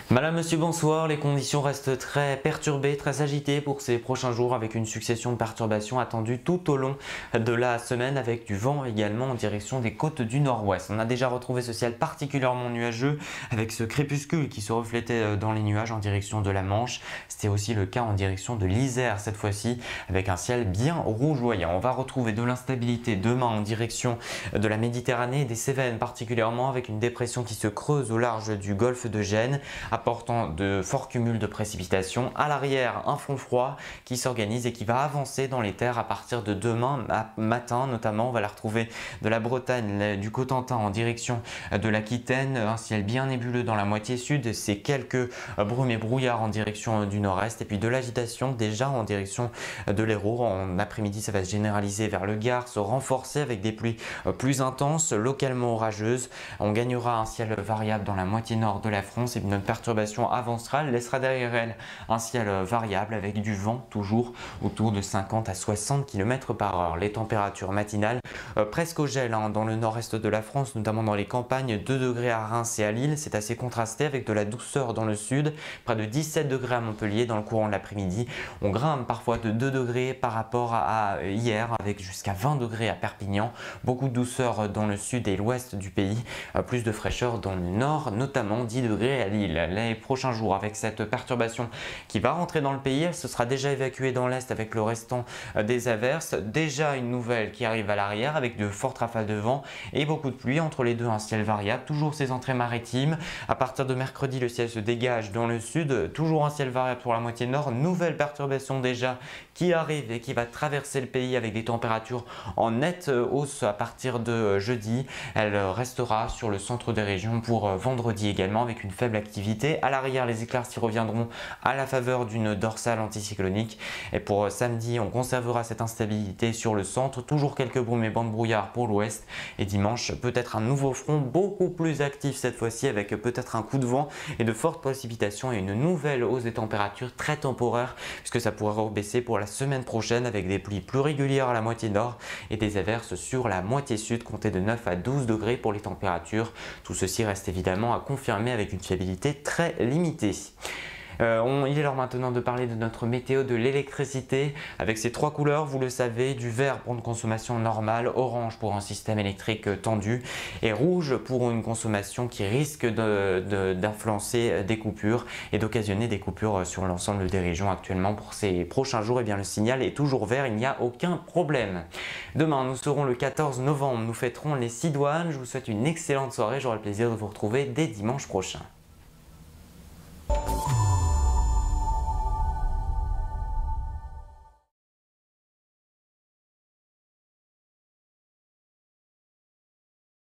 Madame, monsieur, bonsoir. Les conditions restent très perturbées, très agitées pour ces prochains jours avec une succession de perturbations attendues tout au long de la semaine avec du vent également en direction des côtes du nord-ouest. On a déjà retrouvé ce ciel particulièrement nuageux avec ce crépuscule qui se reflétait dans les nuages en direction de la Manche. C'était aussi le cas en direction de l'Isère cette fois-ci avec un ciel bien rougeoyant. On va retrouver de l'instabilité demain en direction de la Méditerranée et des Cévennes particulièrement avec une dépression qui se creuse au large du golfe de Gênes, apportant de forts cumuls de précipitations. À l'arrière, un front froid qui s'organise et qui va avancer dans les terres à partir de demain matin notamment. On va la retrouver de la Bretagne, du Cotentin en direction de l'Aquitaine, un ciel bien nébuleux dans la moitié sud, c'est quelques brumes et brouillards en direction du nord-est et puis de l'agitation déjà en direction de l'Hérault. En après-midi, ça va se généraliser vers le Gard, se renforcer avec des pluies plus intenses, localement orageuses. On gagnera un ciel variable dans la moitié nord de la France et puis notre perturbation avancera, elle laissera derrière elle un ciel variable avec du vent toujours autour de 50 à 60 km par heure. Les températures matinales presque au gel dans le nord-est de la France, notamment dans les campagnes, 2 degrés à Reims et à Lille, c'est assez contrasté avec de la douceur dans le sud, près de 17 degrés à Montpellier dans le courant de l'après-midi. On grimpe parfois de 2 degrés par rapport à hier avec jusqu'à 20 degrés à Perpignan, beaucoup de douceur dans le sud et l'ouest du pays, plus de fraîcheur dans le nord, notamment 10 degrés à Lille. Les prochains jours avec cette perturbation qui va rentrer dans le pays, elle se sera déjà évacuée dans l'est avec le restant des averses, déjà une nouvelle qui arrive à l'arrière avec de fortes rafales de vent et beaucoup de pluie, entre les deux un ciel variable, toujours ces entrées maritimes. À partir de mercredi, le ciel se dégage dans le sud, toujours un ciel variable pour la moitié nord, nouvelle perturbation déjà qui arrive et qui va traverser le pays avec des températures en nette hausse à partir de jeudi. Elle restera sur le centre des régions pour vendredi également avec une faible activité. À l'arrière, les éclaircies reviendront à la faveur d'une dorsale anticyclonique. Et pour samedi, on conservera cette instabilité sur le centre. Toujours quelques brumes et bancs de brouillard pour l'ouest. Et dimanche, peut-être un nouveau front beaucoup plus actif cette fois-ci avec peut-être un coup de vent et de fortes précipitations et une nouvelle hausse des températures très temporaire puisque ça pourrait rebaisser pour la semaine prochaine avec des pluies plus régulières à la moitié nord et des averses sur la moitié sud, comptées de 9 à 12 degrés pour les températures. Tout ceci reste évidemment à confirmer avec une fiabilité très limitée. Il est l'heure maintenant de parler de notre météo de l'électricité avec ces trois couleurs, vous le savez, du vert pour une consommation normale, orange pour un système électrique tendu et rouge pour une consommation qui risque d'influencer des coupures et d'occasionner des coupures sur l'ensemble des régions actuellement. Pour ces prochains jours, eh bien, le signal est toujours vert, il n'y a aucun problème. Demain, nous serons le 14 novembre, nous fêterons les Sidoines. Je vous souhaite une excellente soirée, j'aurai le plaisir de vous retrouver dès dimanche prochain.